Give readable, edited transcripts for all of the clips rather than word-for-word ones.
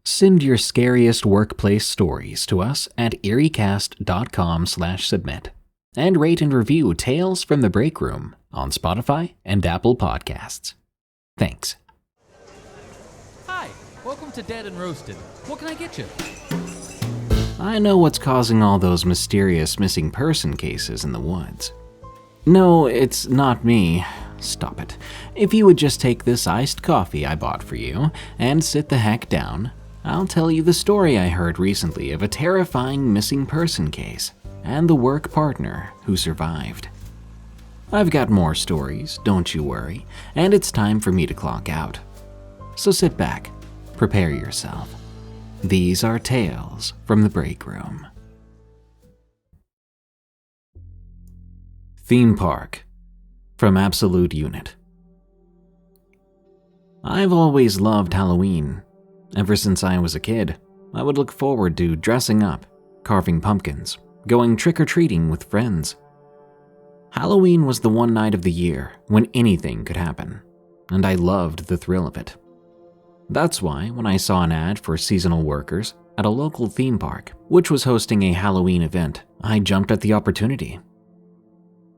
Send your scariest workplace stories to us at eeriecast.com/submit and rate and review Tales from the Break Room on Spotify and Apple Podcasts. Thanks. Hi, welcome to Dead and Roasted. What can I get you? I know what's causing all those mysterious missing person cases in the woods. No, it's not me. Stop it. If you would just take this iced coffee I bought for you and sit the heck down, I'll tell you the story I heard recently of a terrifying missing person case and the work partner who survived. I've got more stories, don't you worry, and it's time for me to clock out. So sit back, prepare yourself. These are Tales from the Break Room. Theme Park from Absolute Unit. I've always loved Halloween. Ever since I was a kid, I would look forward to dressing up, carving pumpkins, going trick-or-treating with friends. Halloween was the one night of the year when anything could happen, and I loved the thrill of it. That's why when I saw an ad for seasonal workers at a local theme park, which was hosting a Halloween event, I jumped at the opportunity.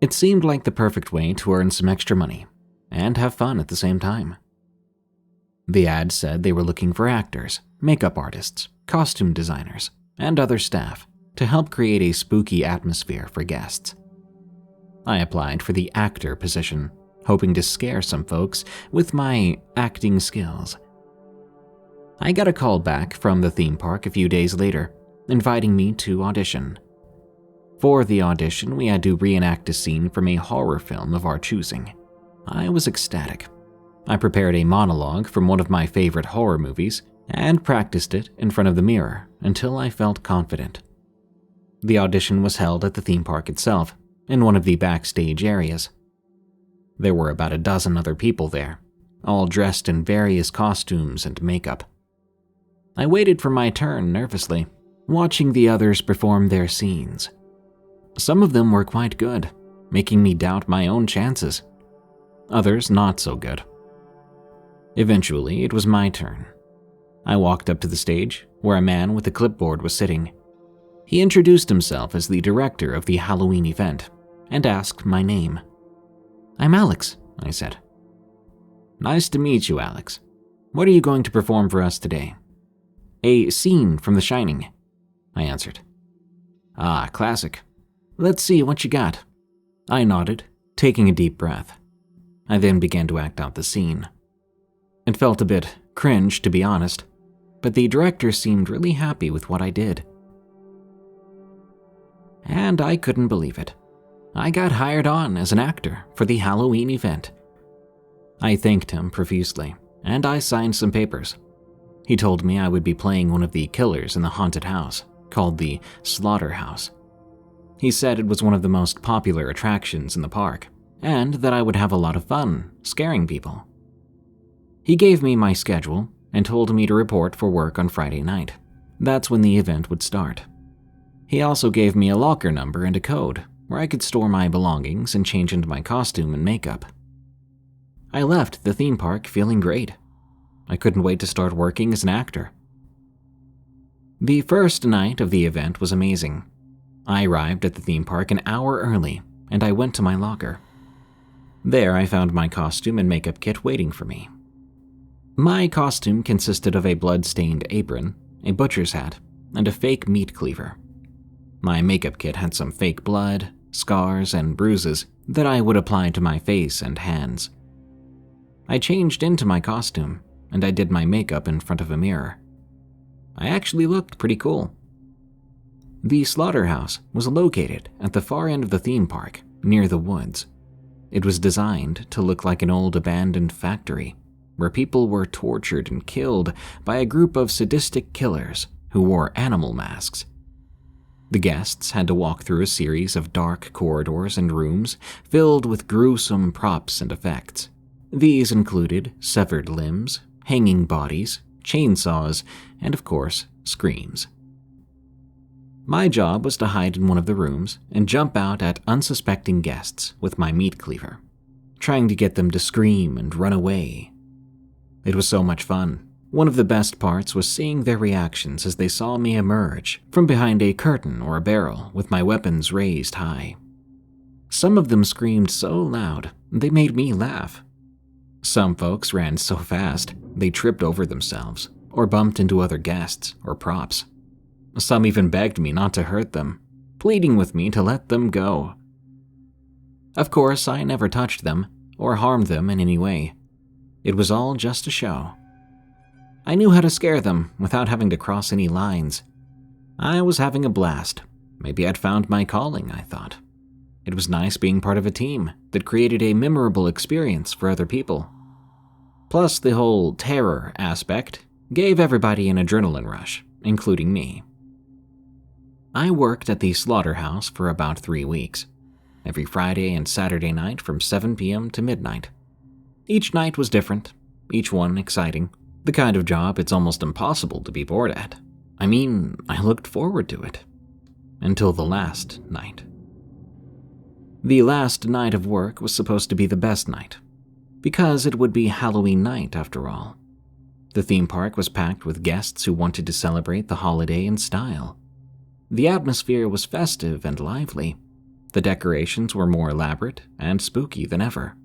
It seemed like the perfect way to earn some extra money and have fun at the same time. The ad said they were looking for actors, makeup artists, costume designers, and other staff to help create a spooky atmosphere for guests. I applied for the actor position, hoping to scare some folks with my acting skills. I got a call back from the theme park a few days later, inviting me to audition. For the audition, we had to reenact a scene from a horror film of our choosing. I was ecstatic. I prepared a monologue from one of my favorite horror movies and practiced it in front of the mirror until I felt confident. The audition was held at the theme park itself, in one of the backstage areas. There were about a dozen other people there, all dressed in various costumes and makeup. I waited for my turn nervously, watching the others perform their scenes. Some of them were quite good, making me doubt my own chances. Others not so good. Eventually, it was my turn. I walked up to the stage, where a man with a clipboard was sitting. He introduced himself as the director of the Halloween event, and asked my name. "I'm Alex," I said. "Nice to meet you, Alex. What are you going to perform for us today?" "A scene from The Shining," I answered. "Ah, classic. Let's see what you got." I nodded, taking a deep breath. I then began to act out the scene. It felt a bit cringe, to be honest, but the director seemed really happy with what I did. And I couldn't believe it. I got hired on as an actor for the Halloween event. I thanked him profusely, and I signed some papers. He told me I would be playing one of the killers in the haunted house, called the Slaughterhouse. He said it was one of the most popular attractions in the park, and that I would have a lot of fun scaring people. He gave me my schedule and told me to report for work on Friday night. That's when the event would start. He also gave me a locker number and a code where I could store my belongings and change into my costume and makeup. I left the theme park feeling great. I couldn't wait to start working as an actor. The first night of the event was amazing. I arrived at the theme park an hour early, and I went to my locker. There I found my costume and makeup kit waiting for me. My costume consisted of a blood-stained apron, a butcher's hat, and a fake meat cleaver. My makeup kit had some fake blood, scars, and bruises that I would apply to my face and hands. I changed into my costume, and I did my makeup in front of a mirror. I actually looked pretty cool. The slaughterhouse was located at the far end of the theme park, near the woods. It was designed to look like an old abandoned factory, where people were tortured and killed by a group of sadistic killers who wore animal masks. The guests had to walk through a series of dark corridors and rooms filled with gruesome props and effects. These included severed limbs, hanging bodies, chainsaws, and of course, screams. My job was to hide in one of the rooms and jump out at unsuspecting guests with my meat cleaver, trying to get them to scream and run away. It was so much fun, One of the best parts was seeing their reactions as they saw me emerge from behind a curtain or a barrel with my weapons raised high. Some of them screamed so loud, they made me laugh. Some folks ran so fast, they tripped over themselves or bumped into other guests or props. Some even begged me not to hurt them, pleading with me to let them go. Of course, I never touched them or harmed them in any way. It was all just a show. I knew how to scare them without having to cross any lines. I was having a blast. Maybe I'd found my calling, I thought. It was nice being part of a team that created a memorable experience for other people. Plus, the whole terror aspect gave everybody an adrenaline rush, including me. I worked at the slaughterhouse for about 3 weeks, every Friday and Saturday night from 7 p.m. to midnight. Each night was different, each one exciting, the kind of job it's almost impossible to be bored at. I mean, I looked forward to it. Until the last night. The last night of work was supposed to be the best night, because it would be Halloween night after all. The theme park was packed with guests who wanted to celebrate the holiday in style. The atmosphere was festive and lively. The decorations were more elaborate and spooky than ever.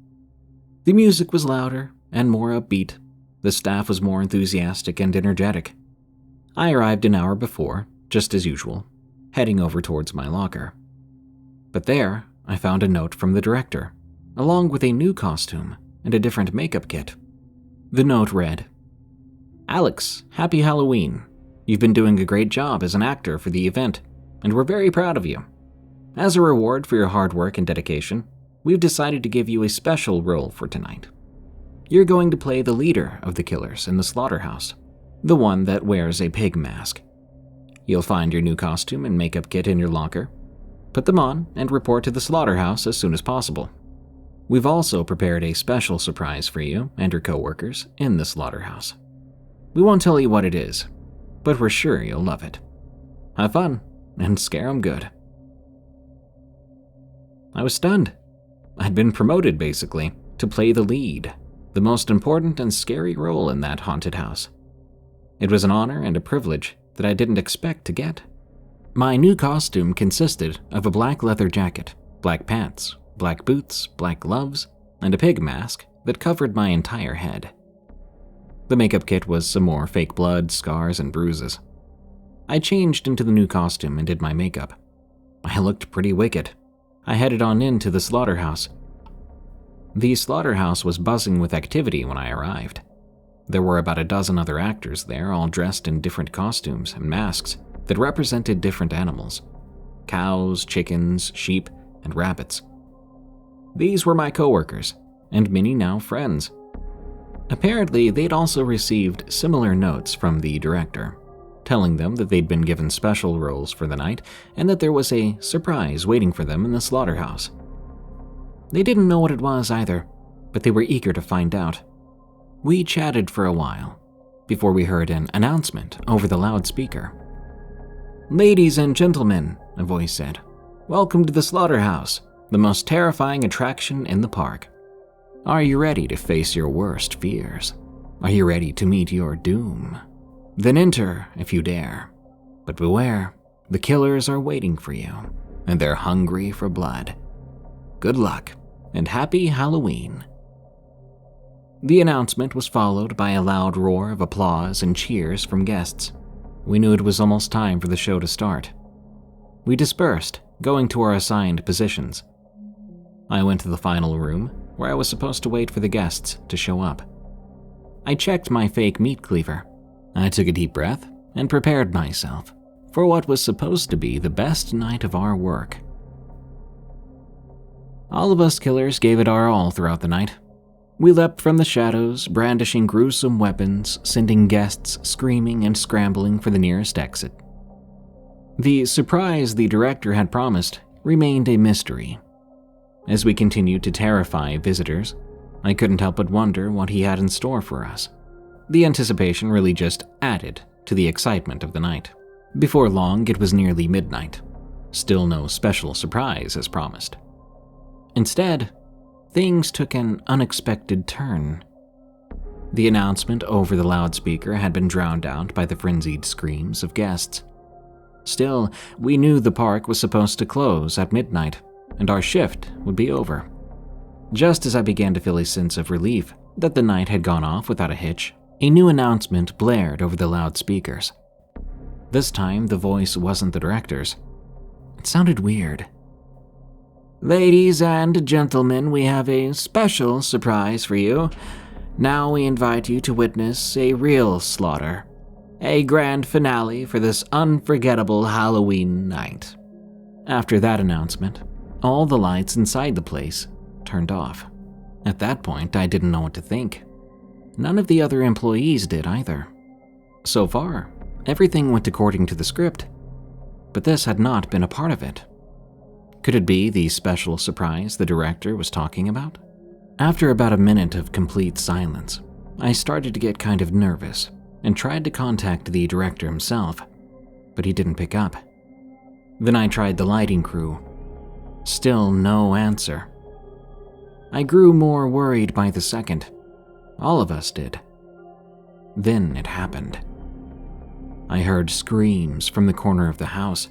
The music was louder and more upbeat. The staff was more enthusiastic and energetic. I arrived an hour before, just as usual, heading over towards my locker. But there, I found a note from the director, along with a new costume and a different makeup kit. The note read, "Alex, happy Halloween. You've been doing a great job as an actor for the event, and we're very proud of you. As a reward for your hard work and dedication, we've decided to give you a special role for tonight. You're going to play the leader of the killers in the slaughterhouse, the one that wears a pig mask. You'll find your new costume and makeup kit in your locker. Put them on and report to the slaughterhouse as soon as possible. We've also prepared a special surprise for you and your coworkers in the slaughterhouse. We won't tell you what it is, but we're sure you'll love it. Have fun and scare 'em good." I was stunned. I'd been promoted, basically, to play the lead, the most important and scary role in that haunted house. It was an honor and a privilege that I didn't expect to get. My new costume consisted of a black leather jacket, black pants, black boots, black gloves, and a pig mask that covered my entire head. The makeup kit was some more fake blood, scars, and bruises. I changed into the new costume and did my makeup. I looked pretty wicked. I headed on into the slaughterhouse. The slaughterhouse was buzzing with activity when I arrived. There were about a dozen other actors there, all dressed in different costumes and masks that represented different animals: cows, chickens, sheep, and rabbits. These were my coworkers, and many now friends. Apparently, they'd also received similar notes from the director, telling them that they'd been given special roles for the night and that there was a surprise waiting for them in the slaughterhouse. They didn't know what it was either, but they were eager to find out. We chatted for a while, before we heard an announcement over the loudspeaker. "Ladies and gentlemen," a voice said, "welcome to the slaughterhouse, the most terrifying attraction in the park. Are you ready to face your worst fears? Are you ready to meet your doom? Then enter if you dare. But beware, the killers are waiting for you, and they're hungry for blood. Good luck, and happy Halloween." The announcement was followed by a loud roar of applause and cheers from guests. We knew it was almost time for the show to start. We dispersed, going to our assigned positions. I went to the final room, where I was supposed to wait for the guests to show up. I checked my fake meat cleaver. I took a deep breath and prepared myself for what was supposed to be the best night of our work. All of us killers gave it our all throughout the night. We leapt from the shadows, brandishing gruesome weapons, sending guests screaming and scrambling for the nearest exit. The surprise the director had promised remained a mystery. As we continued to terrify visitors, I couldn't help but wonder what he had in store for us. The anticipation really just added to the excitement of the night. Before long, it was nearly midnight. Still no special surprise as promised. Instead, things took an unexpected turn. The announcement over the loudspeaker had been drowned out by the frenzied screams of guests. Still, we knew the park was supposed to close at midnight, and our shift would be over. Just as I began to feel a sense of relief that the night had gone off without a hitch, a new announcement blared over the loudspeakers. This time, the voice wasn't the director's. It sounded weird. "Ladies and gentlemen, we have a special surprise for you. Now we invite you to witness a real slaughter. A grand finale for this unforgettable Halloween night." After that announcement, all the lights inside the place turned off. At that point, I didn't know what to think. None of the other employees did either. So far, everything went according to the script, but this had not been a part of it. Could it be the special surprise the director was talking about? After about a minute of complete silence, I started to get kind of nervous and tried to contact the director himself, but he didn't pick up. Then I tried the lighting crew. Still no answer. I grew more worried by the second. All of us did. Then it happened. I heard screams from the corner of the house.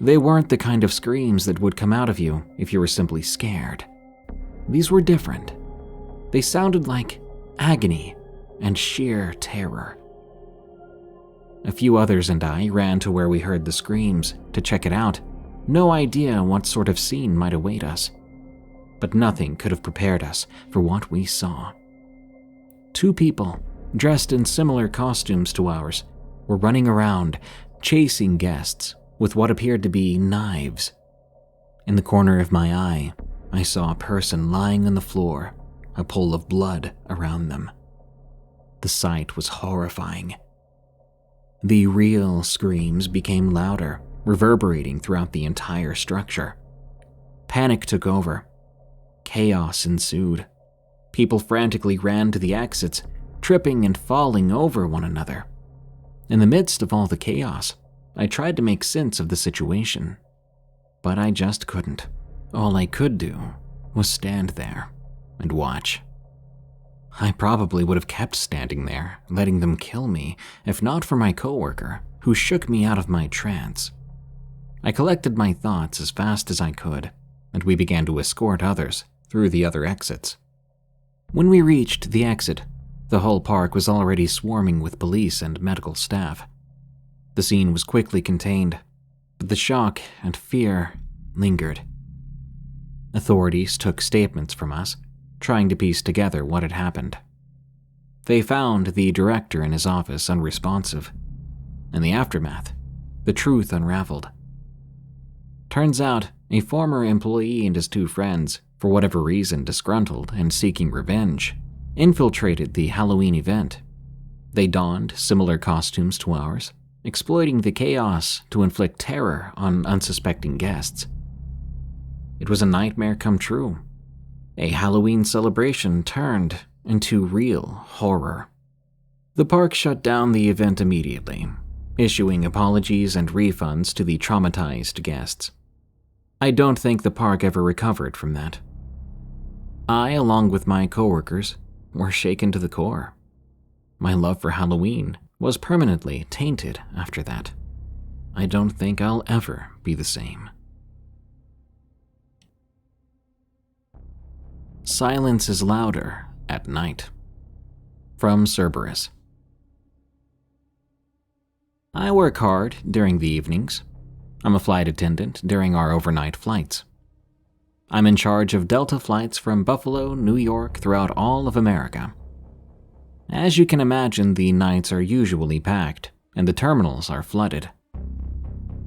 They weren't the kind of screams that would come out of you if you were simply scared. These were different. They sounded like agony and sheer terror. A few others and I ran to where we heard the screams to check it out, no idea what sort of scene might await us. But nothing could have prepared us for what we saw. Two people, dressed in similar costumes to ours, were running around, chasing guests with what appeared to be knives. In the corner of my eye, I saw a person lying on the floor, a pool of blood around them. The sight was horrifying. The real screams became louder, reverberating throughout the entire structure. Panic took over. Chaos ensued. People frantically ran to the exits, tripping and falling over one another. In the midst of all the chaos, I tried to make sense of the situation, but I just couldn't. All I could do was stand there and watch. I probably would have kept standing there, letting them kill me, if not for my coworker, who shook me out of my trance. I collected my thoughts as fast as I could, and we began to escort others through the other exits. When we reached the exit, the whole park was already swarming with police and medical staff. The scene was quickly contained, but the shock and fear lingered. Authorities took statements from us, trying to piece together what had happened. They found the director in his office unresponsive. In the aftermath, the truth unraveled. Turns out, a former employee and his two friends, for whatever reason disgruntled and seeking revenge, infiltrated the Halloween event. They donned similar costumes to ours, exploiting the chaos to inflict terror on unsuspecting guests. It was a nightmare come true. A Halloween celebration turned into real horror. The park shut down the event immediately, issuing apologies and refunds to the traumatized guests. I don't think the park ever recovered from that. I, along with my coworkers, were shaken to the core. My love for Halloween was permanently tainted after that. I don't think I'll ever be the same. Silence is louder at night. From Cerberus. I work hard during the evenings. I'm a flight attendant during our overnight flights. I'm in charge of Delta flights from Buffalo, New York, throughout all of America. As you can imagine, the nights are usually packed, and the terminals are flooded.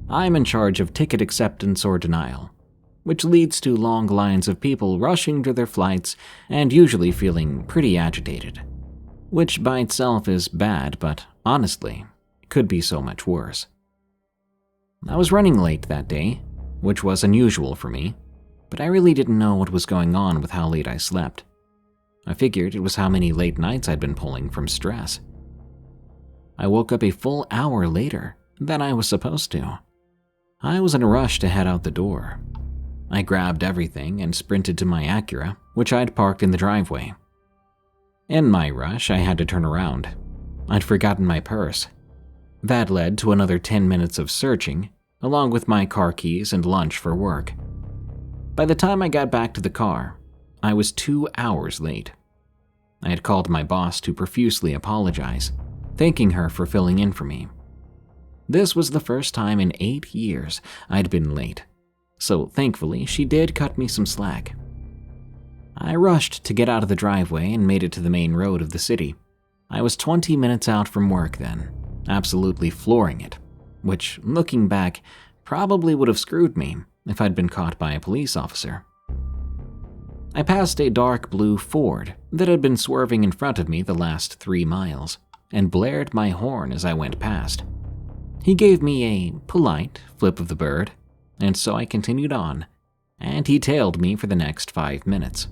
I'm in charge of ticket acceptance or denial, which leads to long lines of people rushing to their flights and usually feeling pretty agitated, which by itself is bad, but honestly, could be so much worse. I was running late that day, which was unusual for me, but I really didn't know what was going on with how late I slept. I figured it was how many late nights I'd been pulling from stress. I woke up a full hour later than I was supposed to. I was in a rush to head out the door. I grabbed everything and sprinted to my Acura, which I'd parked in the driveway. In my rush, I had to turn around. I'd forgotten my purse. That led to another 10 minutes of searching, along with my car keys and lunch for work. By the time I got back to the car, I was 2 hours late. I had called my boss to profusely apologize, thanking her for filling in for me. This was the first time in 8 years I'd been late, so thankfully she did cut me some slack. I rushed to get out of the driveway and made it to the main road of the city. I was 20 minutes out from work then, absolutely flooring it, which, looking back, probably would have screwed me if I'd been caught by a police officer. I passed a dark blue Ford that had been swerving in front of me the last 3 miles and blared my horn as I went past. He gave me a polite flip of the bird, and so I continued on, and he tailed me for the next 5 minutes.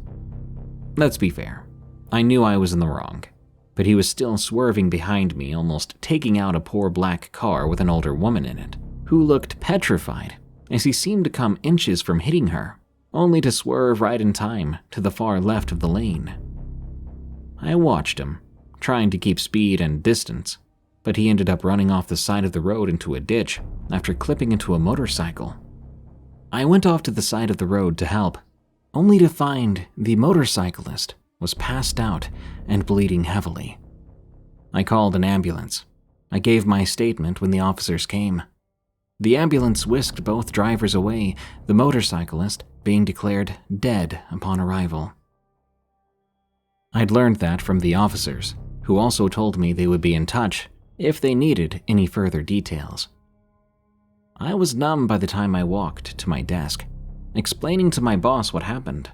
Let's be fair, I knew I was in the wrong, but he was still swerving behind me, almost taking out a poor black car with an older woman in it, who looked petrified as he seemed to come inches from hitting her, only to swerve right in time to the far left of the lane. I watched him, trying to keep speed and distance, but he ended up running off the side of the road into a ditch after clipping into a motorcycle. I went off to the side of the road to help, only to find the motorcyclist was passed out and bleeding heavily. I called an ambulance. I gave my statement when the officers came. The ambulance whisked both drivers away, the motorcyclist being declared dead upon arrival. I'd learned that from the officers, who also told me they would be in touch if they needed any further details. I was numb by the time I walked to my desk, explaining to my boss what happened.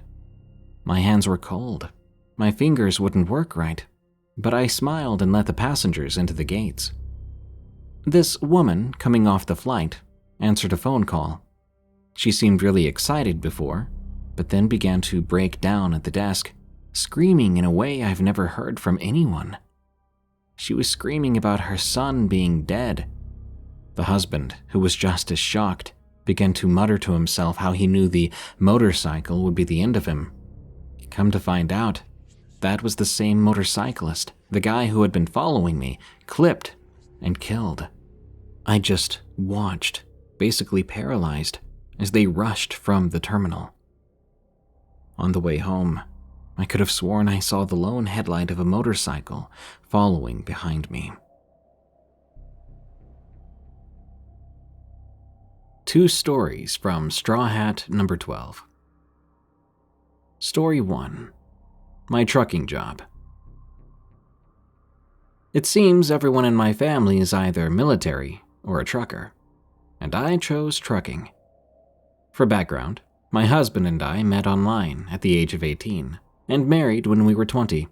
My hands were cold. My fingers wouldn't work right, but I smiled and let the passengers into the gates. This woman, coming off the flight, answered a phone call. She seemed really excited before, but then began to break down at the desk, screaming in a way I've never heard from anyone. She was screaming about her son being dead. The husband, who was just as shocked, began to mutter to himself how he knew the motorcycle would be the end of him. Come to find out, that was the same motorcyclist, the guy who had been following me, clipped and killed. I just watched, basically paralyzed, as they rushed from the terminal. On the way home, I could have sworn I saw the lone headlight of a motorcycle following behind me. 2 stories from StrawHat number 12. Story 1. My trucking job. It seems everyone in my family is either military or a trucker, and I chose trucking. For background, my husband and I met online at the age of 18 and married when we were 20,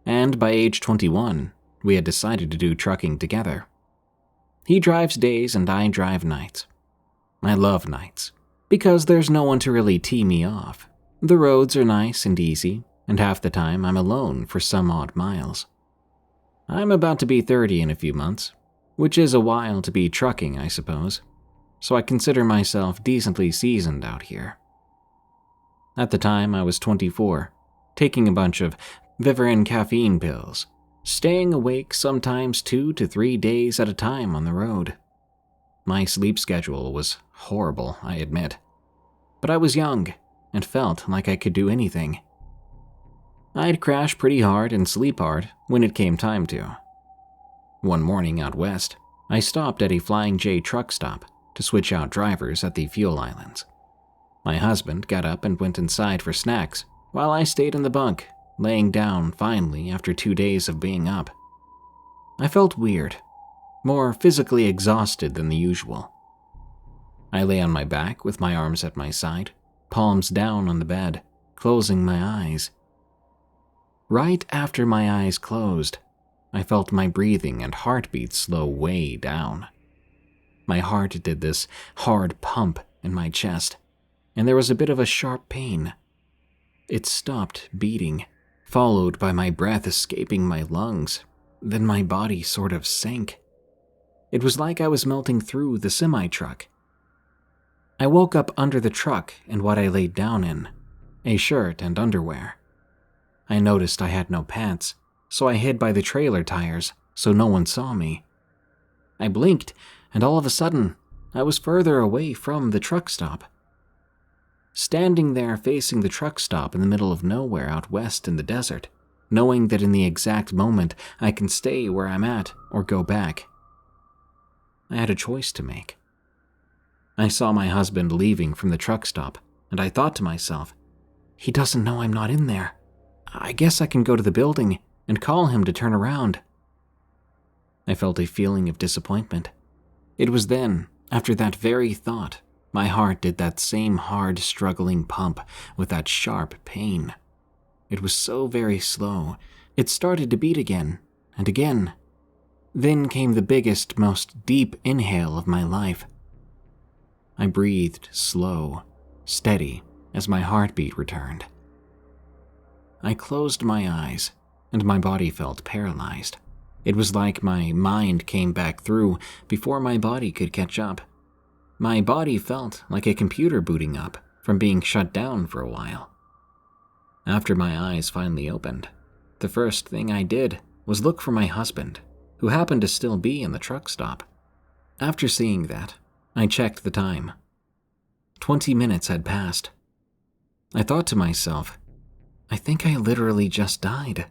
and by age 21, we had decided to do trucking together. He drives days and I drive nights. I love nights, because there's no one to really tee me off. The roads are nice and easy, and half the time I'm alone for some odd miles. I'm about to be 30 in a few months, which is a while to be trucking, I suppose, so I consider myself decently seasoned out here. At the time, I was 24, taking a bunch of Vivarin caffeine pills, staying awake sometimes 2 to 3 days at a time on the road. My sleep schedule was horrible, I admit, but I was young and felt like I could do anything. I'd crash pretty hard and sleep hard when it came time to. One morning out west, I stopped at a Flying J truck stop to switch out drivers at the fuel islands. My husband got up and went inside for snacks, while I stayed in the bunk, laying down finally after 2 days of being up. I felt weird, more physically exhausted than the usual. I lay on my back with my arms at my side, palms down on the bed, closing my eyes. Right after my eyes closed, I felt my breathing and heartbeat slow way down. My heart did this hard pump in my chest, and there was a bit of a sharp pain. It stopped beating, followed by my breath escaping my lungs. Then my body sort of sank. It was like I was melting through the semi-truck. I woke up under the truck in what I laid down in, a shirt and underwear. I noticed I had no pants, so I hid by the trailer tires so no one saw me. I blinked, and all of a sudden, I was further away from the truck stop. Standing there facing the truck stop in the middle of nowhere out west in the desert, knowing that in the exact moment I can stay where I'm at or go back. I had a choice to make. I saw my husband leaving from the truck stop, and I thought to myself, he doesn't know I'm not in there. I guess I can go to the building and call him to turn around. I felt a feeling of disappointment. It was then, after that very thought, my heart did that same hard, struggling pump with that sharp pain. It was so very slow. It started to beat again and again. Then came the biggest, most deep inhale of my life. I breathed slow, steady, as my heartbeat returned. I closed my eyes, and my body felt paralyzed. It was like my mind came back through before my body could catch up. My body felt like a computer booting up from being shut down for a while. After my eyes finally opened, the first thing I did was look for my husband, who happened to still be in the truck stop. After seeing that, I checked the time. 20 minutes had passed. I thought to myself, I think I literally just died.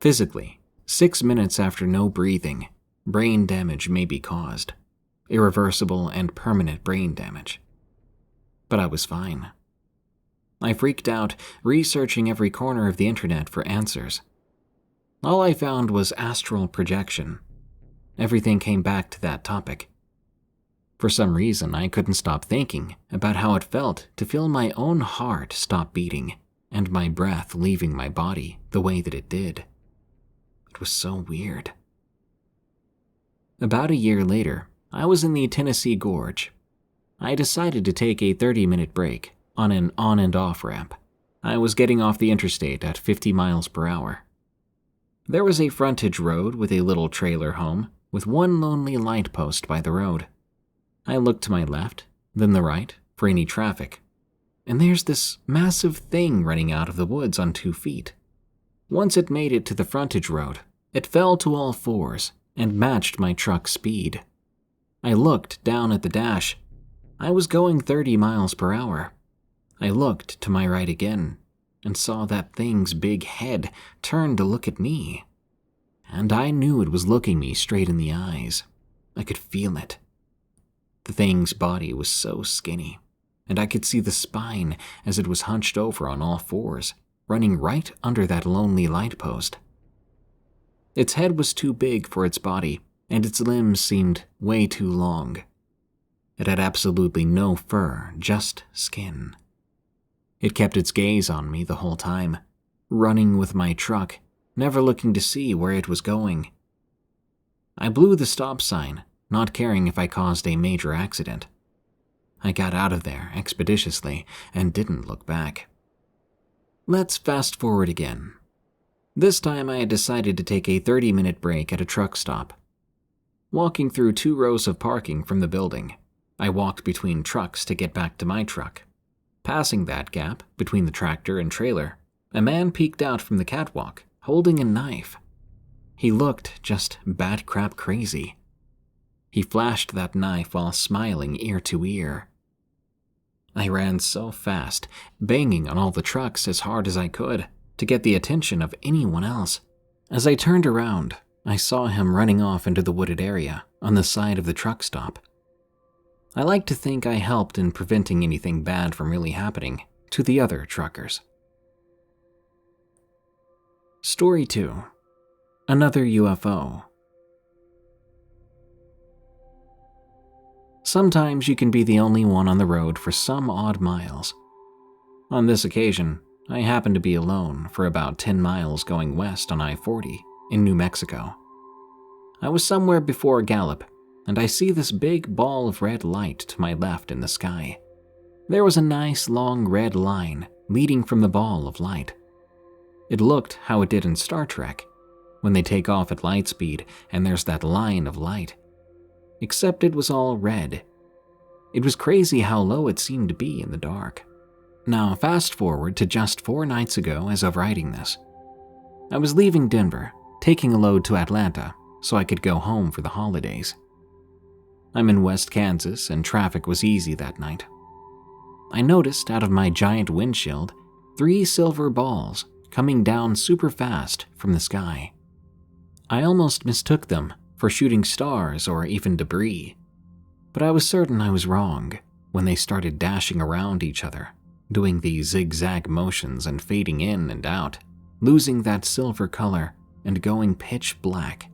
Physically, 6 minutes after no breathing, brain damage may be caused. Irreversible and permanent brain damage. But I was fine. I freaked out, researching every corner of the internet for answers. All I found was astral projection. Everything came back to that topic. For some reason, I couldn't stop thinking about how it felt to feel my own heart stop beating and my breath leaving my body the way that it did. It was so weird. About a year later, I was in the Tennessee Gorge. I decided to take a 30-minute break on an on and off ramp. I was getting off the interstate at 50 miles per hour. There was a frontage road with a little trailer home with one lonely light post by the road. I looked to my left, then the right, for any traffic. And there's this massive thing running out of the woods on 2 feet. Once it made it to the frontage road, it fell to all fours and matched my truck's speed. I looked down at the dash. I was going 30 miles per hour. I looked to my right again and saw that thing's big head turn to look at me. And I knew it was looking me straight in the eyes. I could feel it. The thing's body was so skinny, and I could see the spine as it was hunched over on all fours, running right under that lonely light post. Its head was too big for its body, and its limbs seemed way too long. It had absolutely no fur, just skin. It kept its gaze on me the whole time, running with my truck, never looking to see where it was going. I blew the stop sign, not caring if I caused a major accident. I got out of there expeditiously and didn't look back. Let's fast forward again. This time I had decided to take a 30-minute break at a truck stop. Walking through 2 rows of parking from the building, I walked between trucks to get back to my truck. Passing that gap between the tractor and trailer, a man peeked out from the catwalk, holding a knife. He looked just bat crap crazy. He flashed that knife while smiling ear to ear. I ran so fast, banging on all the trucks as hard as I could to get the attention of anyone else. As I turned around, I saw him running off into the wooded area on the side of the truck stop. I like to think I helped in preventing anything bad from really happening to the other truckers. Story 2. Another UFO. Sometimes you can be the only one on the road for some odd miles. On this occasion, I happened to be alone for about 10 miles going west on I-40 in New Mexico. I was somewhere before Gallup, and I see this big ball of red light to my left in the sky. There was a nice long red line leading from the ball of light. It looked how it did in Star Trek, when they take off at light speed and there's that line of light. Except it was all red. It was crazy how low it seemed to be in the dark. Now fast forward to just 4 nights ago as of writing this. I was leaving Denver, taking a load to Atlanta so I could go home for the holidays. I'm in West Kansas and traffic was easy that night. I noticed out of my giant windshield 3 silver balls coming down super fast from the sky. I almost mistook them for shooting stars or even debris, but I was certain I was wrong when they started dashing around each other, doing these zigzag motions and fading in and out, losing that silver color and going pitch black.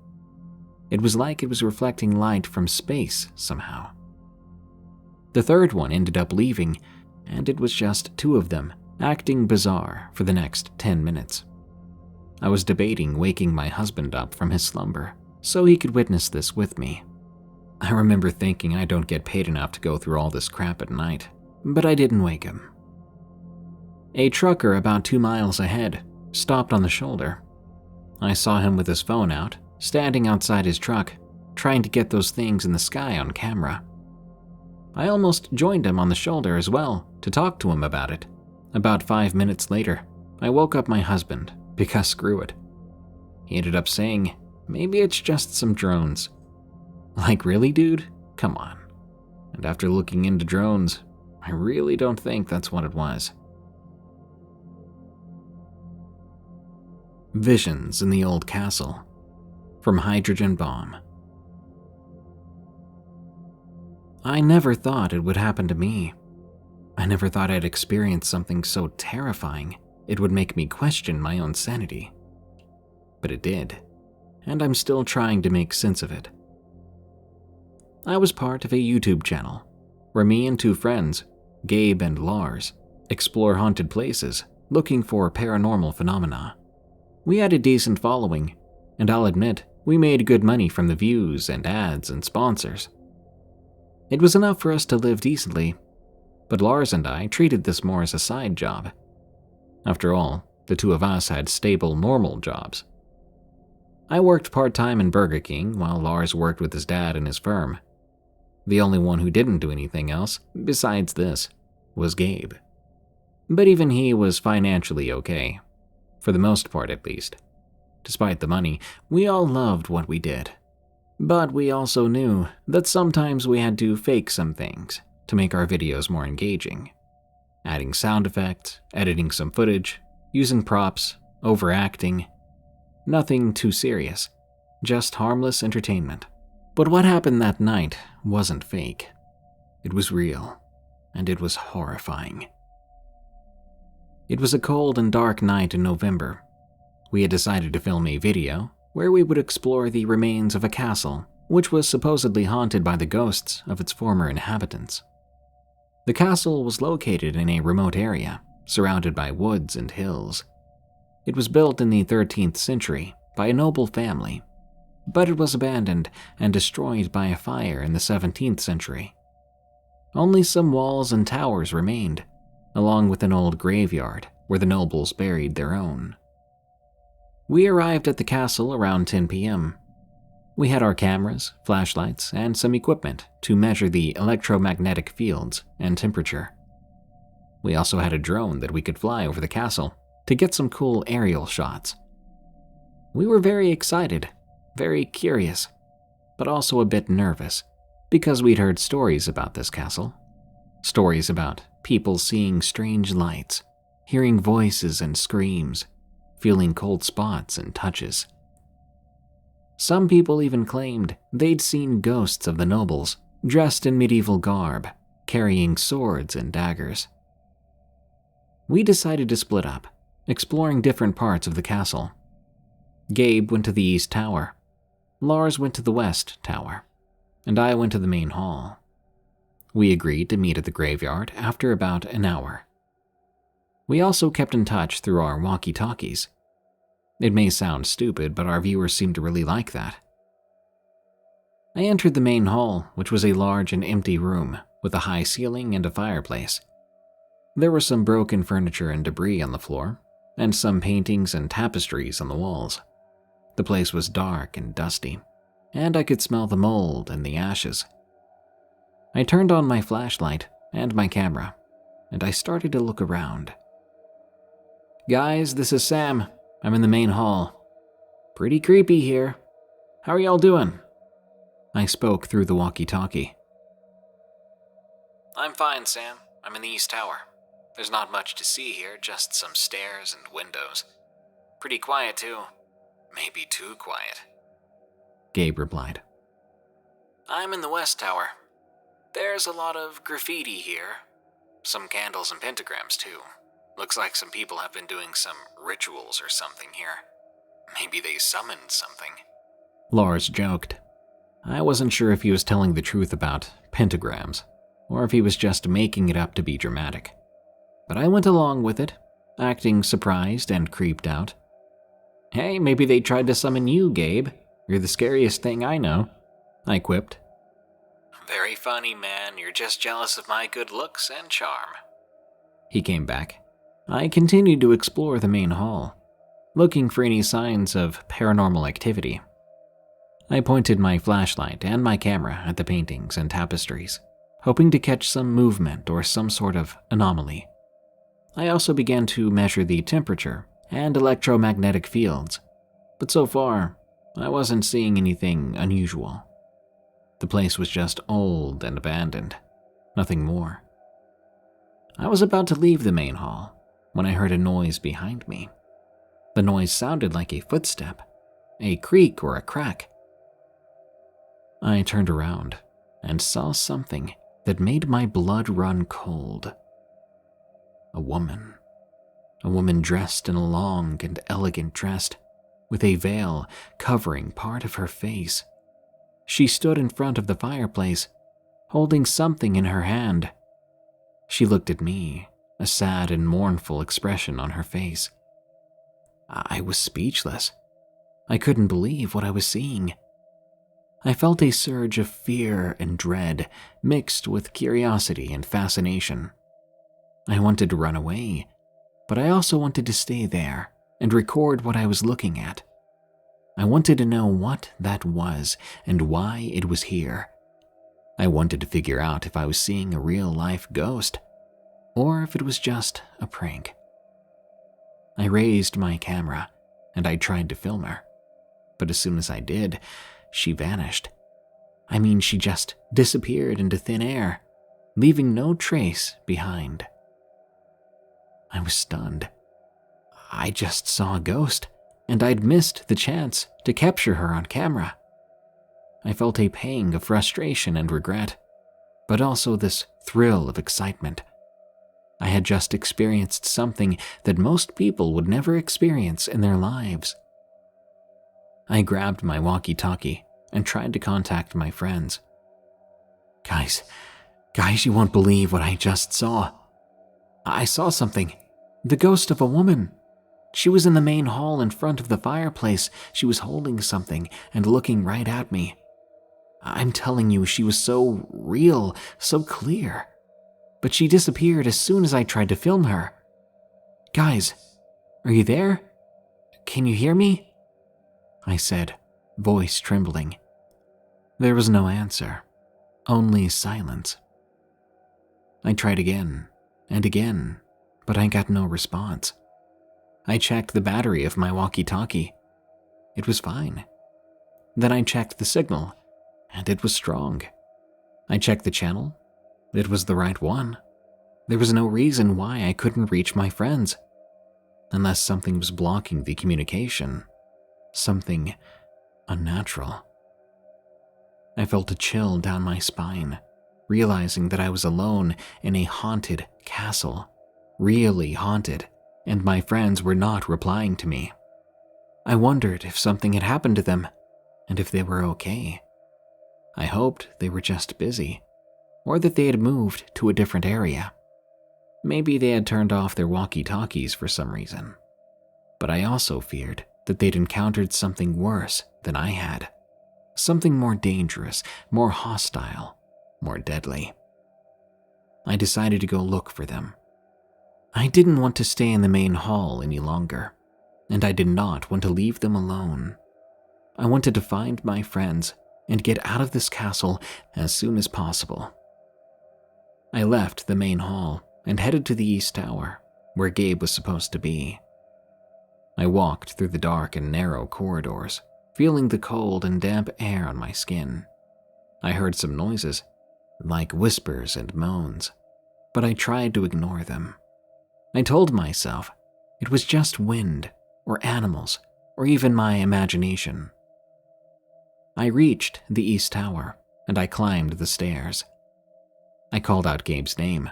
It was like it was reflecting light from space somehow. The third one ended up leaving, and it was just 2 of them, acting bizarre for the next 10 minutes. I was debating waking my husband up from his slumber so he could witness this with me. I remember thinking I don't get paid enough to go through all this crap at night, but I didn't wake him. A trucker about 2 miles ahead stopped on the shoulder. I saw him with his phone out, standing outside his truck, trying to get those things in the sky on camera. I almost joined him on the shoulder as well to talk to him about it. About 5 minutes later, I woke up my husband because screw it. He ended up saying, maybe it's just some drones. Like, really, dude? Come on. And after looking into drones, I really don't think that's what it was. Visions in the Old Castle from Hydrogen Bomb. I never thought it would happen to me. I never thought I'd experience something so terrifying it would make me question my own sanity. But it did, and I'm still trying to make sense of it. I was part of a YouTube channel where me and 2 friends, Gabe and Lars, explore haunted places looking for paranormal phenomena. We had a decent following, and I'll admit we made good money from the views and ads and sponsors. It was enough for us to live decently, but Lars and I treated this more as a side job. After all, the 2 of us had stable, normal jobs. I worked part-time in Burger King while Lars worked with his dad in his firm. The only one who didn't do anything else, besides this, was Gabe. But even he was financially okay, for the most part at least. Despite the money, we all loved what we did. But we also knew that sometimes we had to fake some things to make our videos more engaging. Adding sound effects, editing some footage, using props, overacting. Nothing too serious, just harmless entertainment. But what happened that night wasn't fake. It was real, and it was horrifying. It was a cold and dark night in November. We had decided to film a video where we would explore the remains of a castle which was supposedly haunted by the ghosts of its former inhabitants. The castle was located in a remote area, surrounded by woods and hills. It was built in the 13th century by a noble family, but it was abandoned and destroyed by a fire in the 17th century. Only some walls and towers remained, along with an old graveyard where the nobles buried their own. We arrived at the castle around 10 p.m. We had our cameras, flashlights, and some equipment to measure the electromagnetic fields and temperature. We also had a drone that we could fly over the castle to get some cool aerial shots. We were very excited, very curious, but also a bit nervous because we'd heard stories about this castle. Stories about people seeing strange lights, hearing voices and screams, feeling cold spots and touches. Some people even claimed they'd seen ghosts of the nobles dressed in medieval garb, carrying swords and daggers. We decided to split up, exploring different parts of the castle. Gabe went to the East Tower, Lars went to the West Tower, and I went to the main hall. We agreed to meet at the graveyard after about an hour. We also kept in touch through our walkie-talkies. It may sound stupid, but our viewers seemed to really like that. I entered the main hall, which was a large and empty room with a high ceiling and a fireplace. There were some broken furniture and debris on the floor, and some paintings and tapestries on the walls. The place was dark and dusty, and I could smell the mold and the ashes. I turned on my flashlight and my camera, and I started to look around. "Guys, this is Sam. I'm in the main hall. Pretty creepy here. How are y'all doing? I spoke through the walkie-talkie. I'm fine, Sam. I'm in the East Tower. There's not much to see here, just some stairs and windows. Pretty quiet, too. Maybe too quiet. Gabe replied. I'm in the West Tower. There's a lot of graffiti here. Some candles and pentagrams, too. Looks like some people have been doing some rituals or something here. Maybe they summoned something. Lars joked. I wasn't sure if he was telling the truth about pentagrams, or if he was just making it up to be dramatic. But I went along with it, acting surprised and creeped out. Hey, maybe they tried to summon you, Gabe. You're the scariest thing I know, I quipped. Very funny, man. You're just jealous of my good looks and charm. He came back. I continued to explore the main hall, looking for any signs of paranormal activity. I pointed my flashlight and my camera at the paintings and tapestries, hoping to catch some movement or some sort of anomaly. I also began to measure the temperature and electromagnetic fields, but so far, I wasn't seeing anything unusual. The place was just old and abandoned, nothing more. I was about to leave the main hall when I heard a noise behind me. The noise sounded like a footstep, a creak or a crack. I turned around and saw something that made my blood run cold. A woman dressed in a long and elegant dress, with a veil covering part of her face. She stood in front of the fireplace, holding something in her hand. She looked at me, a sad and mournful expression on her face. I was speechless. I couldn't believe what I was seeing. I felt a surge of fear and dread mixed with curiosity and fascination. I wanted to run away, but I also wanted to stay there and record what I was looking at. I wanted to know what that was and why it was here. I wanted to figure out if I was seeing a real-life ghost or if it was just a prank. I raised my camera and I tried to film her, but as soon as I did, she vanished. She just disappeared into thin air, leaving no trace behind. I was stunned. I just saw a ghost, and I'd missed the chance to capture her on camera. I felt a pang of frustration and regret, but also this thrill of excitement. I had just experienced something that most people would never experience in their lives. I grabbed my walkie-talkie and tried to contact my friends. Guys, you won't believe what I just saw. I saw something. The ghost of a woman. She was in the main hall in front of the fireplace. She was holding something and looking right at me. I'm telling you, she was so real, so clear. But she disappeared as soon as I tried to film her. Guys, are you there? Can you hear me? I said, voice trembling. There was no answer, only silence. I tried again and again, but I got no response. I checked the battery of my walkie-talkie. It was fine. Then I checked the signal, and it was strong. I checked the channel. It was the right one. There was no reason why I couldn't reach my friends, unless something was blocking the communication. Something unnatural. I felt a chill down my spine, realizing that I was alone in a haunted castle, really haunted, and my friends were not replying to me. I wondered if something had happened to them, and if they were okay. I hoped they were just busy, or that they had moved to a different area. Maybe they had turned off their walkie-talkies for some reason. But I also feared that they'd encountered something worse than I had. Something more dangerous, more hostile, more deadly. I decided to go look for them. I didn't want to stay in the main hall any longer, and I did not want to leave them alone. I wanted to find my friends and get out of this castle as soon as possible. I left the main hall and headed to the East Tower, where Gabe was supposed to be. I walked through the dark and narrow corridors, feeling the cold and damp air on my skin. I heard some noises, like whispers and moans, but I tried to ignore them. I told myself it was just wind, or animals, or even my imagination. I reached the East Tower, and I climbed the stairs. I called out Gabe's name,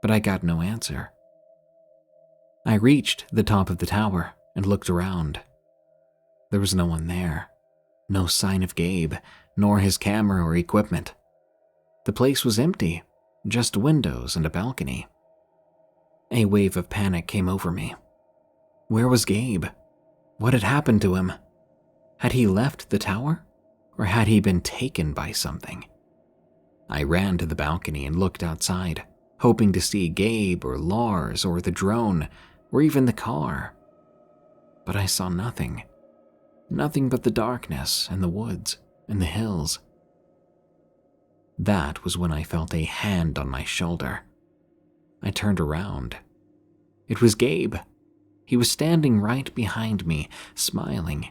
but I got no answer. I reached the top of the tower and looked around. There was no one there. No sign of Gabe, nor his camera or equipment. The place was empty, just windows and a balcony. A wave of panic came over me. Where was Gabe? What had happened to him? Had he left the tower? Or had he been taken by something? I ran to the balcony and looked outside, hoping to see Gabe or Lars or the drone, or even the car. But I saw nothing. Nothing but the darkness and the woods and the hills. That was when I felt a hand on my shoulder. I turned around. It was Gabe. He was standing right behind me, smiling.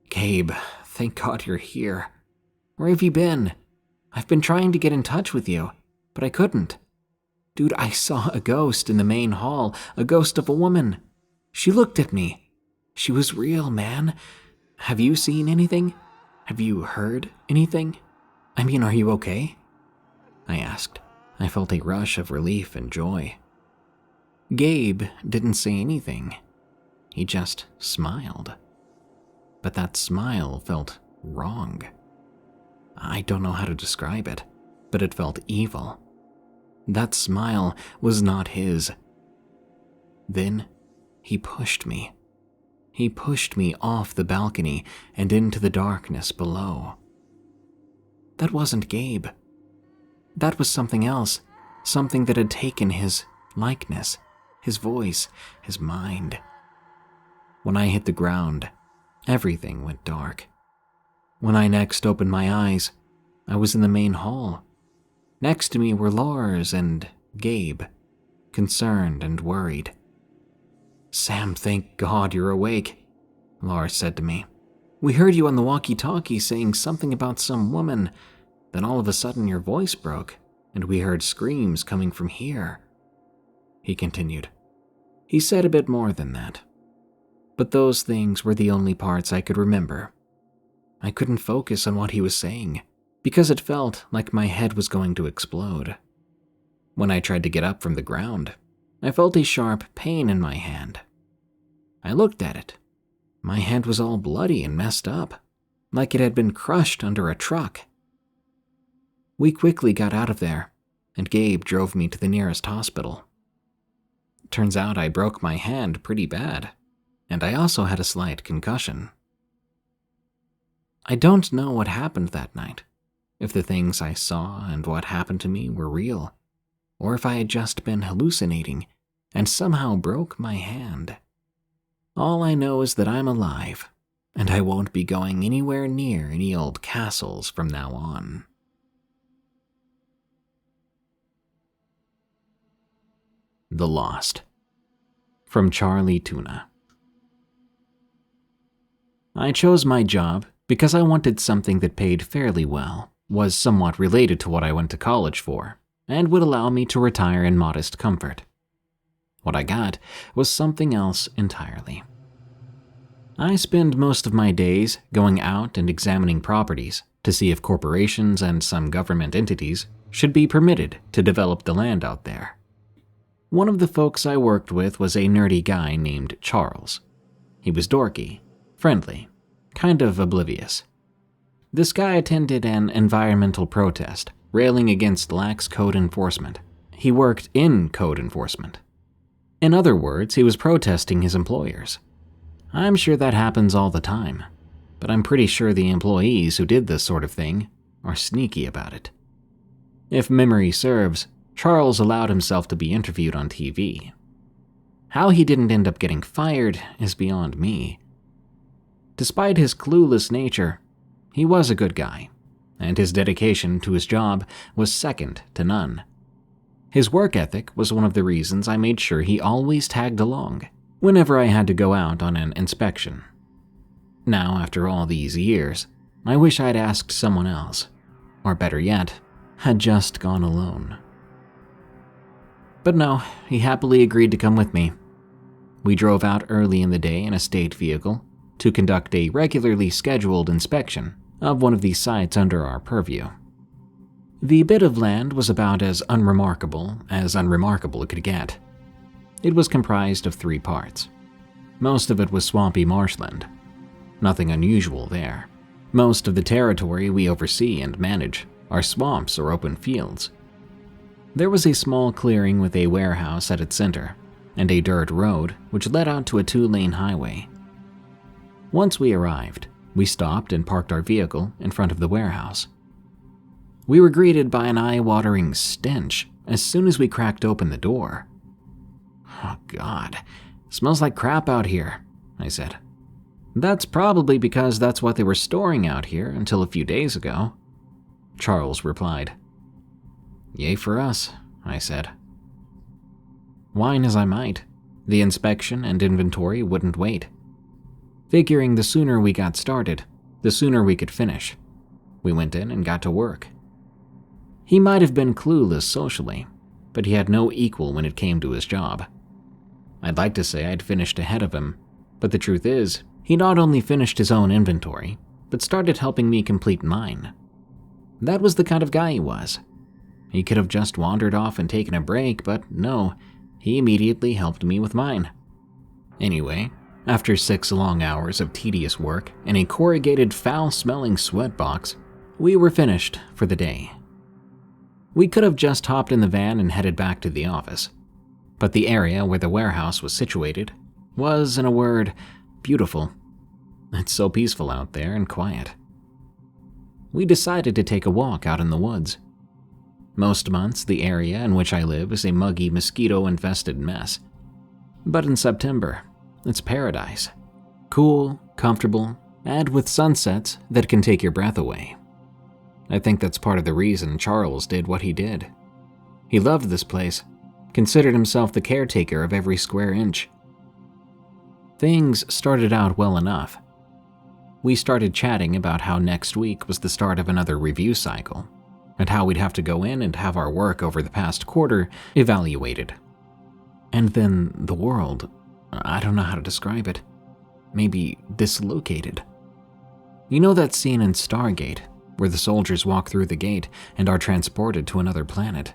"Gabe, thank God you're here. Where have you been? I've been trying to get in touch with you, but I couldn't. Dude, I saw a ghost in the main hall, a ghost of a woman. She looked at me. She was real, man. Have you seen anything? Have you heard anything? I mean, are you okay?" I asked. I felt a rush of relief and joy. Gabe didn't say anything. He just smiled. But that smile felt wrong. I don't know how to describe it, but it felt evil. That smile was not his. Then he pushed me. He pushed me off the balcony and into the darkness below. That wasn't Gabe. That was something else, something that had taken his likeness, his voice, his mind. When I hit the ground, everything went dark. When I next opened my eyes, I was in the main hall. Next to me were Lars and Gabe, concerned and worried. "Sam, thank God you're awake," Lars said to me. "We heard you on the walkie-talkie saying something about some woman. Then all of a sudden your voice broke, and we heard screams coming from here." He continued. He said a bit more than that. But those things were the only parts I could remember. I couldn't focus on what he was saying, because it felt like my head was going to explode. When I tried to get up from the ground, I felt a sharp pain in my hand. I looked at it. My hand was all bloody and messed up, like it had been crushed under a truck. We quickly got out of there, and Gabe drove me to the nearest hospital. Turns out I broke my hand pretty bad, and I also had a slight concussion. I don't know what happened that night, if the things I saw and what happened to me were real, or if I had just been hallucinating and somehow broke my hand. All I know is that I'm alive, and I won't be going anywhere near any old castles from now on. The Lost, from CharlieTuna. I chose my job because I wanted something that paid fairly well, was somewhat related to what I went to college for, and would allow me to retire in modest comfort. What I got was something else entirely. I spend most of my days going out and examining properties to see if corporations and some government entities should be permitted to develop the land out there. One of the folks I worked with was a nerdy guy named Charles. He was dorky, friendly, kind of oblivious. This guy attended an environmental protest, railing against lax code enforcement. He worked in code enforcement. In other words, he was protesting his employers. I'm sure that happens all the time, but I'm pretty sure the employees who did this sort of thing are sneaky about it. If memory serves, Charles allowed himself to be interviewed on TV. How he didn't end up getting fired is beyond me. Despite his clueless nature, he was a good guy, and his dedication to his job was second to none. His work ethic was one of the reasons I made sure he always tagged along, whenever I had to go out on an inspection. Now, after all these years, I wish I'd asked someone else, or better yet, had just gone alone. But no, he happily agreed to come with me. We drove out early in the day in a state vehicle to conduct a regularly scheduled inspection of one of the sites under our purview. The bit of land was about as unremarkable it could get. It was comprised of 3 parts. Most of it was swampy marshland. Nothing unusual there. Most of the territory we oversee and manage are swamps or open fields. There was a small clearing with a warehouse at its center, and a dirt road which led out to a 2-lane highway. Once we arrived, we stopped and parked our vehicle in front of the warehouse. We were greeted by an eye-watering stench as soon as we cracked open the door. "Oh God, it smells like crap out here," I said. "That's probably because that's what they were storing out here until a few days ago," Charles replied. "Yay for us," I said. Whine as I might, the inspection and inventory wouldn't wait. Figuring the sooner we got started, the sooner we could finish, we went in and got to work. He might have been clueless socially, but he had no equal when it came to his job. I'd like to say I'd finished ahead of him, but the truth is, he not only finished his own inventory, but started helping me complete mine. That was the kind of guy he was. He could have just wandered off and taken a break, but no, he immediately helped me with mine. Anyway, after 6 long hours of tedious work in a corrugated, foul-smelling sweat box, we were finished for the day. We could have just hopped in the van and headed back to the office, but the area where the warehouse was situated was, in a word, beautiful. It's so peaceful out there and quiet. We decided to take a walk out in the woods. Most months, the area in which I live is a muggy, mosquito-infested mess. But in September, it's paradise. Cool, comfortable, and with sunsets that can take your breath away. I think that's part of the reason Charles did what he did. He loved this place, considered himself the caretaker of every square inch. Things started out well enough. We started chatting about how next week was the start of another review cycle, and how we'd have to go in and have our work over the past quarter evaluated. And then the world, I don't know how to describe it, maybe dislocated. You know that scene in Stargate, where the soldiers walk through the gate and are transported to another planet?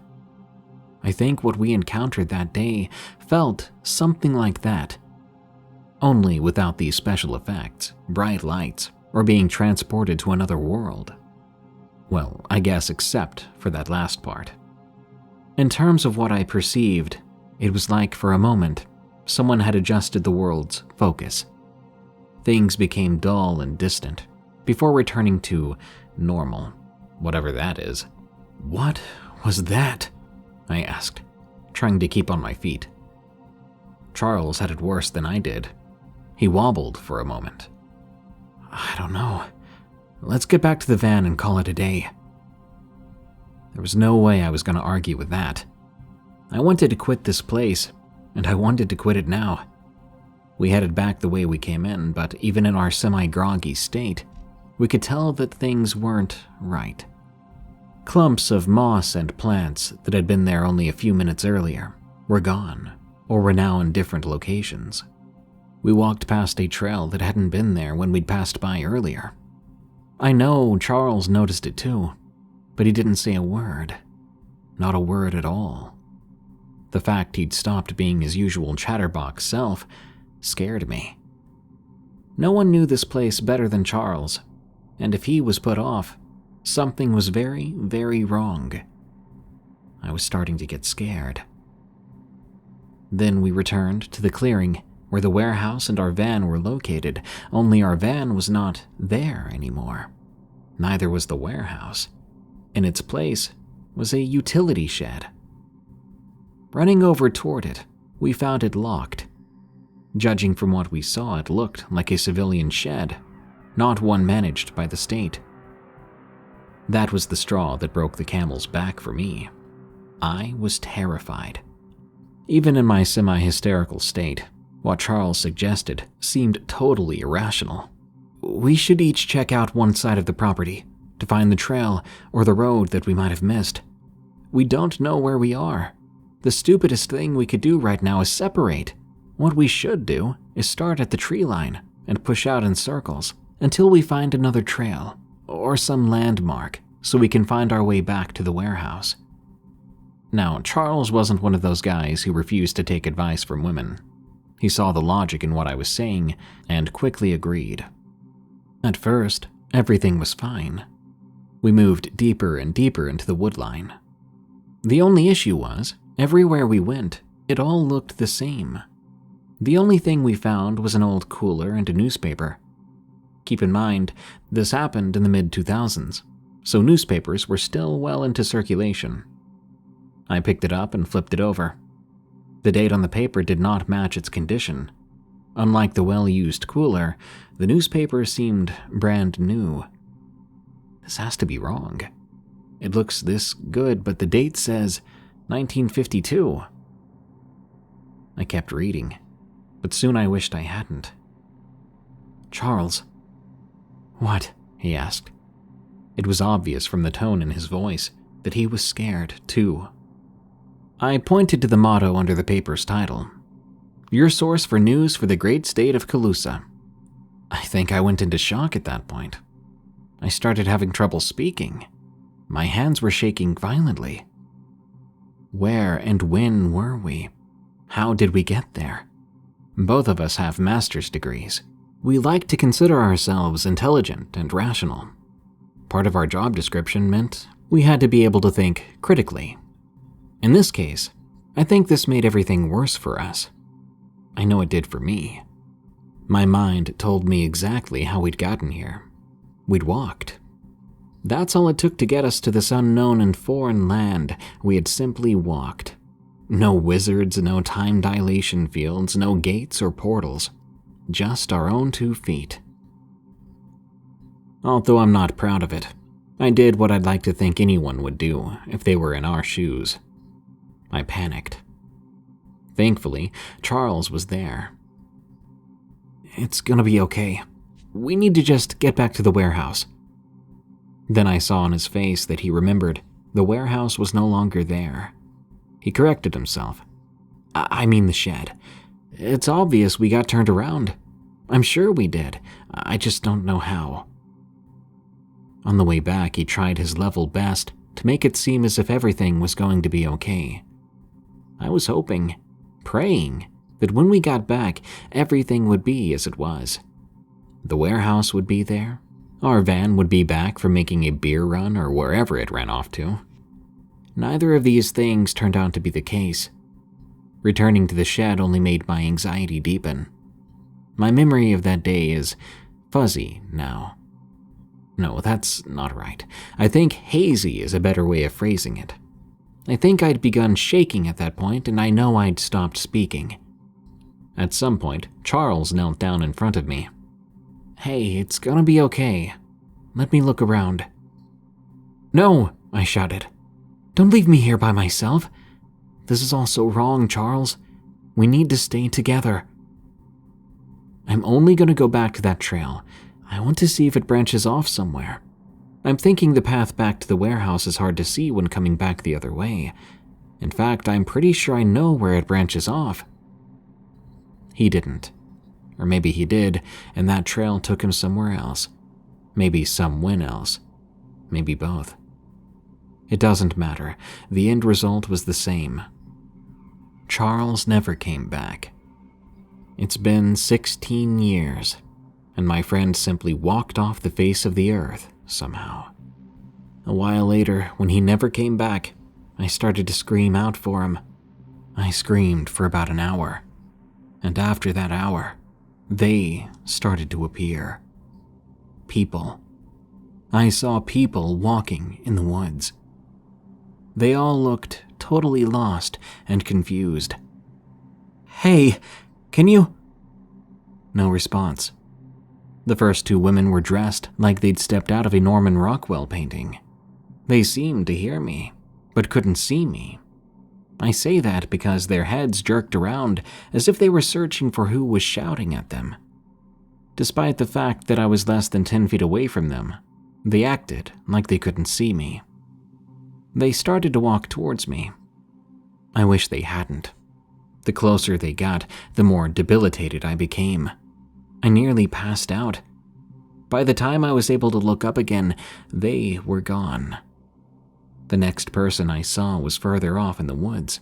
I think what we encountered that day felt something like that. Only without these special effects, bright lights, or being transported to another world. Well, I guess except for that last part. In terms of what I perceived, it was like for a moment, someone had adjusted the world's focus. Things became dull and distant, before returning to normal, whatever that is. "What was that?" I asked, trying to keep on my feet. Charles had it worse than I did. He wobbled for a moment. "I don't know. Let's get back to the van and call it a day." There was no way I was going to argue with that. I wanted to quit this place, and I wanted to quit it now. We headed back the way we came in, but even in our semi-groggy state, we could tell that things weren't right. Clumps of moss and plants that had been there only a few minutes earlier were gone, or were now in different locations. We walked past a trail that hadn't been there when we'd passed by earlier. I know Charles noticed it too, but he didn't say a word. Not a word at all. The fact he'd stopped being his usual chatterbox self scared me. No one knew this place better than Charles, and if he was put off, something was very, very wrong. I was starting to get scared. Then we returned to the clearing where the warehouse and our van were located, only our van was not there anymore. Neither was the warehouse. In its place was a utility shed. Running over toward it, we found it locked. Judging from what we saw, it looked like a civilian shed, not one managed by the state. That was the straw that broke the camel's back for me. I was terrified. Even in my semi-hysterical state, What Charles suggested seemed totally irrational. We should each check out one side of the property to find the trail or the road that we might have missed. We don't know where we are. The stupidest thing we could do right now is separate. What we should do is start at the tree line and push out in circles until we find another trail or some landmark so we can find our way back to the warehouse. Now, Charles wasn't one of those guys who refused to take advice from women. He saw the logic in what I was saying and quickly agreed. At first, everything was fine. We moved deeper and deeper into the woodline. The only issue was, everywhere we went, it all looked the same. The only thing we found was an old cooler and a newspaper. Keep in mind, this happened in the mid-2000s, so newspapers were still well into circulation. I picked it up and flipped it over. The date on the paper did not match its condition. Unlike the well-used cooler, the newspaper seemed brand new. This has to be wrong. It looks this good, but the date says 1952. I kept reading, but soon I wished I hadn't. "Charles." "What?" he asked. It was obvious from the tone in his voice that he was scared, too. I pointed to the motto under the paper's title. "Your source for news for the great state of Calusa." I think I went into shock at that point. I started having trouble speaking. My hands were shaking violently. Where and when were we? How did we get there? Both of us have master's degrees. We like to consider ourselves intelligent and rational. Part of our job description meant we had to be able to think critically. In this case, I think this made everything worse for us. I know it did for me. My mind told me exactly how we'd gotten here. We'd walked. That's all it took to get us to this unknown and foreign land. We had simply walked. No wizards, no time dilation fields, no gates or portals. Just our own 2 feet. Although I'm not proud of it, I did what I'd like to think anyone would do if they were in our shoes. I panicked. Thankfully, Charles was there. "It's gonna be okay. We need to just get back to the warehouse." Then I saw on his face that he remembered the warehouse was no longer there. He corrected himself. I mean the shed. It's obvious we got turned around. I'm sure we did. I just don't know how." On the way back, he tried his level best to make it seem as if everything was going to be okay. I was hoping, praying, that when we got back, everything would be as it was. The warehouse would be there. Our van would be back from making a beer run or wherever it ran off to. Neither of these things turned out to be the case. Returning to the shed only made my anxiety deepen. My memory of that day is fuzzy now. No, that's not right. I think hazy is a better way of phrasing it. I think I'd begun shaking at that point, and I know I'd stopped speaking. At some point, Charles knelt down in front of me. "Hey, it's gonna be okay. Let me look around." "No," I shouted. "Don't leave me here by myself. This is all so wrong, Charles. We need to stay together. I'm only gonna go back to that trail. I want to see if it branches off somewhere. I'm thinking the path back to the warehouse is hard to see when coming back the other way. In fact, I'm pretty sure I know where it branches off." He didn't. Or maybe he did, and that trail took him somewhere else. Maybe somewhen else. Maybe both. It doesn't matter. The end result was the same. Charles never came back. It's been 16 years, and my friend simply walked off the face of the earth somehow. A while later, when he never came back, I started to scream out for him. I screamed for about an hour, and after that hour, they started to appear. People. I saw people walking in the woods. They all looked totally lost and confused. "Hey, can you?" No response. The first 2 women were dressed like they'd stepped out of a Norman Rockwell painting. They seemed to hear me, but couldn't see me. I say that because their heads jerked around as if they were searching for who was shouting at them. Despite the fact that I was less than 10 feet away from them, they acted like they couldn't see me. They started to walk towards me. I wish they hadn't. The closer they got, the more debilitated I became. I nearly passed out. By the time I was able to look up again, they were gone. The next person I saw was further off in the woods.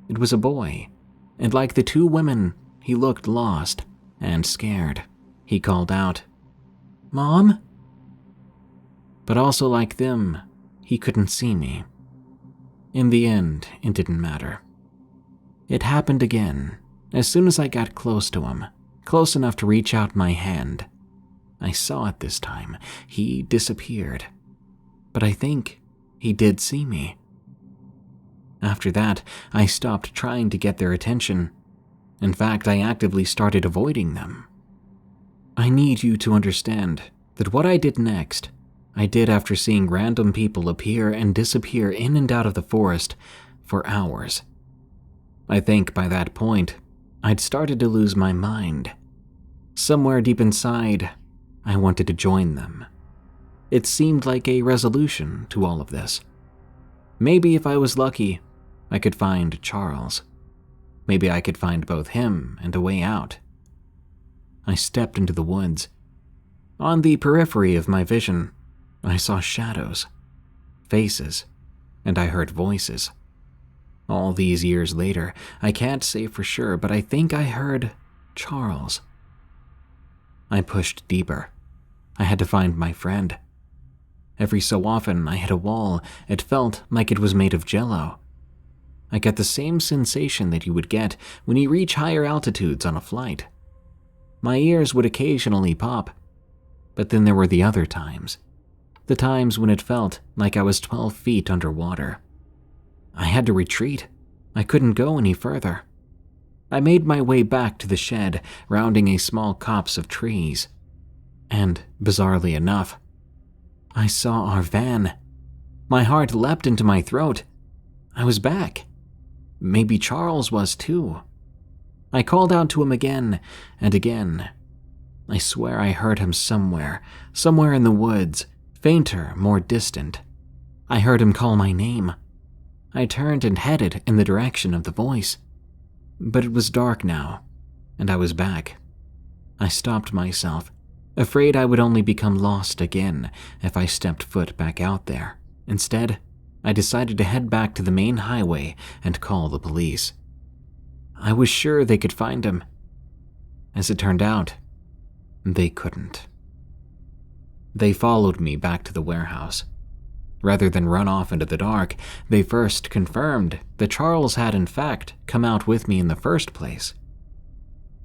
It was a boy, and like the two women, he looked lost and scared. He called out, "Mom?" But also like them, he couldn't see me. In the end, it didn't matter. It happened again, as soon as I got close to him, close enough to reach out my hand. I saw it this time. He disappeared. But I think he did see me. After that, I stopped trying to get their attention. In fact, I actively started avoiding them. I need you to understand that what I did next, I did after seeing random people appear and disappear in and out of the forest for hours. I think by that point, I'd started to lose my mind. Somewhere deep inside, I wanted to join them. It seemed like a resolution to all of this. Maybe if I was lucky, I could find Charles. Maybe I could find both him and a way out. I stepped into the woods. On the periphery of my vision, I saw shadows, faces, and I heard voices. All these years later, I can't say for sure, but I think I heard Charles. I pushed deeper. I had to find my friend. Every so often, I hit a wall. It felt like it was made of jello. I got the same sensation that you would get when you reach higher altitudes on a flight. My ears would occasionally pop, but then there were the other times. The times when it felt like I was 12 feet underwater. I had to retreat. I couldn't go any further. I made my way back to the shed, rounding a small copse of trees. And, bizarrely enough, I saw our van. My heart leapt into my throat. I was back. Maybe Charles was too. I called out to him again and again. I swear I heard him somewhere in the woods, fainter, more distant. I heard him call my name. I turned and headed in the direction of the voice. But it was dark now, and I was back. I stopped myself, afraid I would only become lost again if I stepped foot back out there. Instead, I decided to head back to the main highway and call the police. I was sure they could find him. As it turned out, they couldn't. They followed me back to the warehouse. Rather than run off into the dark, they first confirmed that Charles had in fact come out with me in the first place.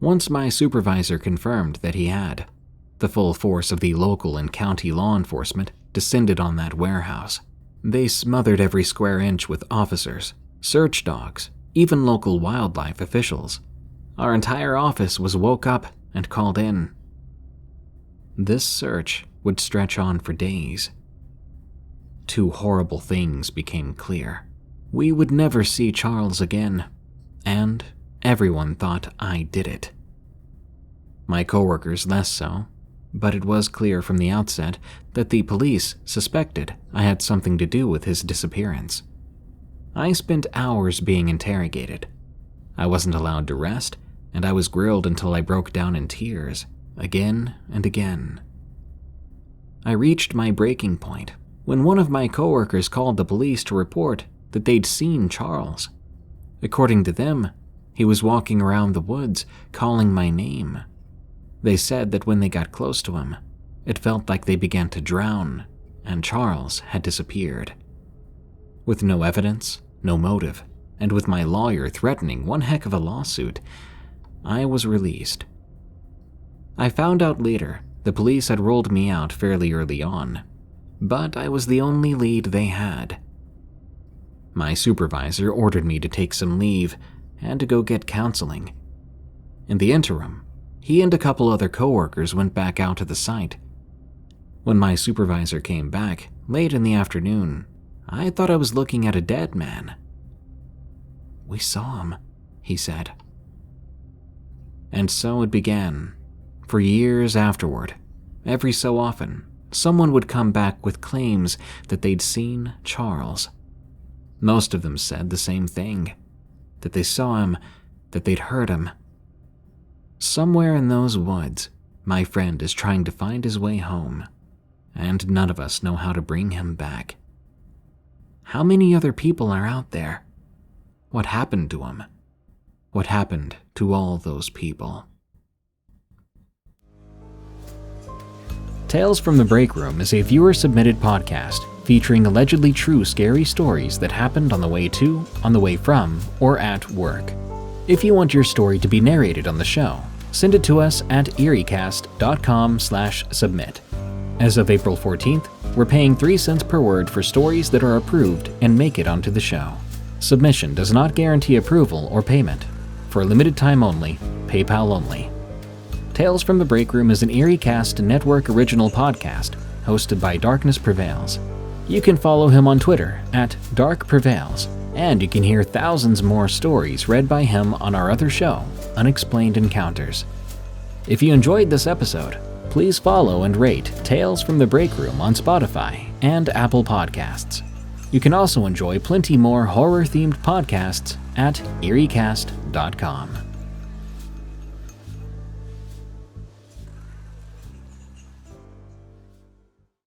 Once my supervisor confirmed that he had, the full force of the local and county law enforcement descended on that warehouse. They smothered every square inch with officers, search dogs, even local wildlife officials. Our entire office was woke up and called in. This search would stretch on for days. Two horrible things became clear. We would never see Charles again, and everyone thought I did it. My coworkers less so, but it was clear from the outset that the police suspected I had something to do with his disappearance. I spent hours being interrogated. I wasn't allowed to rest, and I was grilled until I broke down in tears, again and again. I reached my breaking point when one of my coworkers called the police to report that they'd seen Charles. According to them, he was walking around the woods, calling my name. They said that when they got close to him, it felt like they began to drown, and Charles had disappeared. With no evidence, no motive, and with my lawyer threatening one heck of a lawsuit, I was released. I found out later the police had rolled me out fairly early on, but I was the only lead they had. My supervisor ordered me to take some leave and to go get counseling. In the interim, he and a couple other coworkers went back out to the site. When my supervisor came back, late in the afternoon, I thought I was looking at a dead man. "We saw him," he said. And so it began. For years afterward, every so often, someone would come back with claims that they'd seen Charles. Most of them said the same thing, that they saw him, that they'd heard him. Somewhere in those woods, my friend is trying to find his way home, and none of us know how to bring him back. How many other people are out there? What happened to him? What happened to all those people? Tales from the Break Room is a viewer-submitted podcast featuring allegedly true scary stories that happened on the way to, on the way from, or at work. If you want your story to be narrated on the show, send it to us at eriecast.com/submit. As of April 14th, we're paying 3 cents per word for stories that are approved and make it onto the show. Submission does not guarantee approval or payment. For a limited time only, PayPal only. Tales from the Break Room is an EerieCast Network original podcast hosted by Darkness Prevails. You can follow him on Twitter at DarkPrevails, and you can hear thousands more stories read by him on our other show, Unexplained Encounters. If you enjoyed this episode, please follow and rate Tales from the Break Room on Spotify and Apple Podcasts. You can also enjoy plenty more horror-themed podcasts at EerieCast.com.